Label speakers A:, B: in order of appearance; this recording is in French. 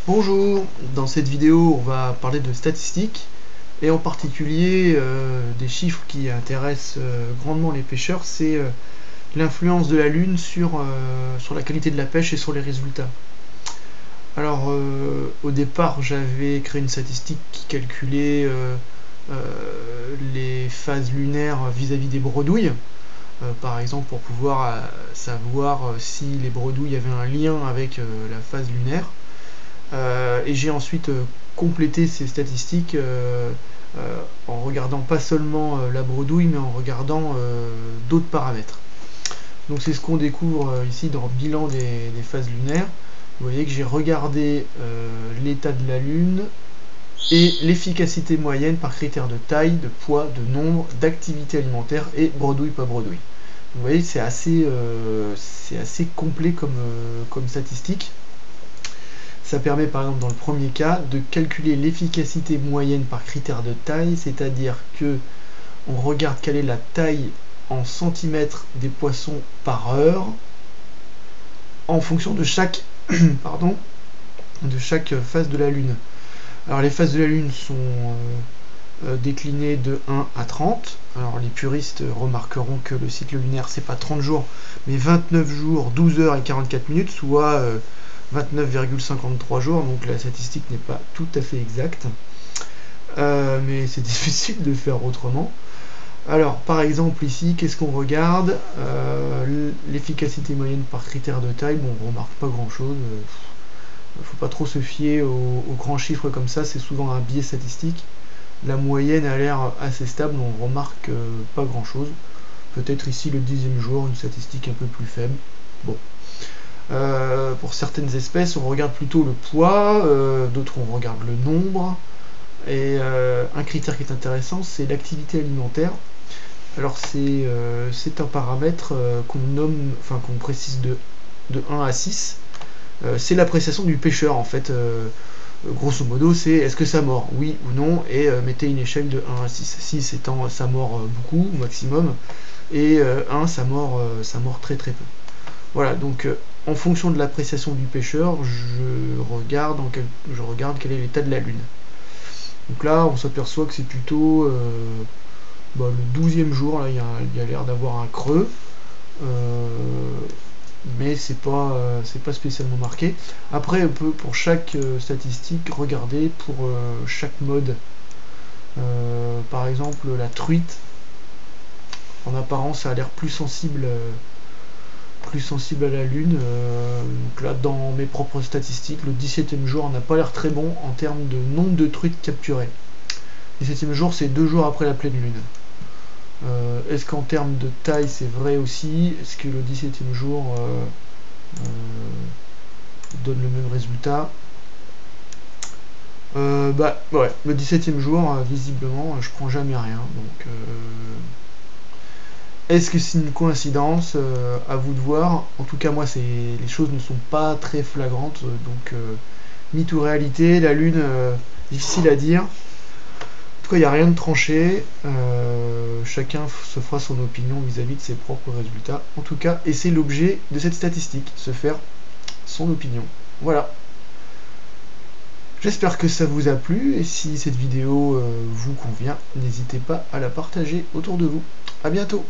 A: Bonjour, dans cette vidéo on va parler de statistiques et en particulier des chiffres qui intéressent grandement les pêcheurs, c'est l'influence de la Lune sur la qualité de la pêche et sur les résultats. Alors au départ j'avais créé une statistique qui calculait les phases lunaires vis-à-vis des bredouilles, par exemple pour pouvoir savoir si les bredouilles avaient un lien avec la phase lunaire. Et j'ai ensuite complété ces statistiques en regardant pas seulement la bredouille, mais en regardant d'autres paramètres. Donc c'est ce qu'on découvre ici dans le bilan des phases lunaires. Vous voyez que j'ai regardé l'état de la Lune et l'efficacité moyenne par critère de taille, de poids, de nombre, d'activité alimentaire et bredouille pas bredouille. Vous voyez, c'est assez complet comme statistique. Ça permet par exemple dans le premier cas de calculer l'efficacité moyenne par critère de taille, c'est-à-dire que on regarde quelle est la taille en centimètres des poissons par heure en fonction de chaque phase de la Lune. Alors les phases de la Lune sont déclinées de 1 à 30. Alors les puristes remarqueront que le cycle lunaire c'est pas 30 jours mais 29 jours, 12 heures et 44 minutes, soit 29,53 jours, donc la statistique n'est pas tout à fait exacte, mais c'est difficile de faire autrement. Alors par exemple ici, qu'est-ce qu'on regarde? L'efficacité moyenne par critère de taille, bon on remarque pas grand chose, faut pas trop se fier aux grands chiffres comme ça, c'est souvent un biais statistique. La moyenne a l'air assez stable, on remarque pas grand chose. Peut-être ici le 10e jour, une statistique un peu plus faible. Bon. Pour certaines espèces, on regarde plutôt le poids, d'autres on regarde le nombre, et un critère qui est intéressant, c'est l'activité alimentaire. Alors c'est un paramètre qu'on nomme, enfin qu'on précise de 1 à 6. C'est l'appréciation du pêcheur en fait. Grosso modo, c'est est-ce que ça mord, oui ou non, et mettez une échelle de 1 à 6. 6 étant ça mord beaucoup, au maximum, et 1 ça mord très très peu. Voilà, donc en fonction de l'appréciation du pêcheur, je regarde quel est l'état de la Lune. Donc là, on s'aperçoit que c'est plutôt le 12e jour, là, il y a l'air d'avoir un creux, mais c'est pas spécialement marqué. Après, on peut, pour chaque statistique, regarder pour chaque mode. Par exemple, la truite, en apparence, ça a l'air plus sensible à la Lune. Donc là, dans mes propres statistiques, le 17e jour n'a pas l'air très bon en termes de nombre de truites capturées. Le 17e jour, c'est 2 jours après la pleine Lune. Est-ce qu'en termes de taille, c'est vrai aussi? Est-ce que le 17e jour donne le même résultat? Bah ouais, le 17e jour, visiblement, je prends jamais rien. Donc est-ce que c'est une coïncidence? À vous de voir. En tout cas, moi, les choses ne sont pas très flagrantes, donc mythe ou réalité, la Lune, difficile à dire. En tout cas, il n'y a rien de tranché. Chacun se fera son opinion vis-à-vis de ses propres résultats. En tout cas, et c'est l'objet de cette statistique, se faire son opinion. Voilà. J'espère que ça vous a plu, et si cette vidéo vous convient, n'hésitez pas à la partager autour de vous. A bientôt!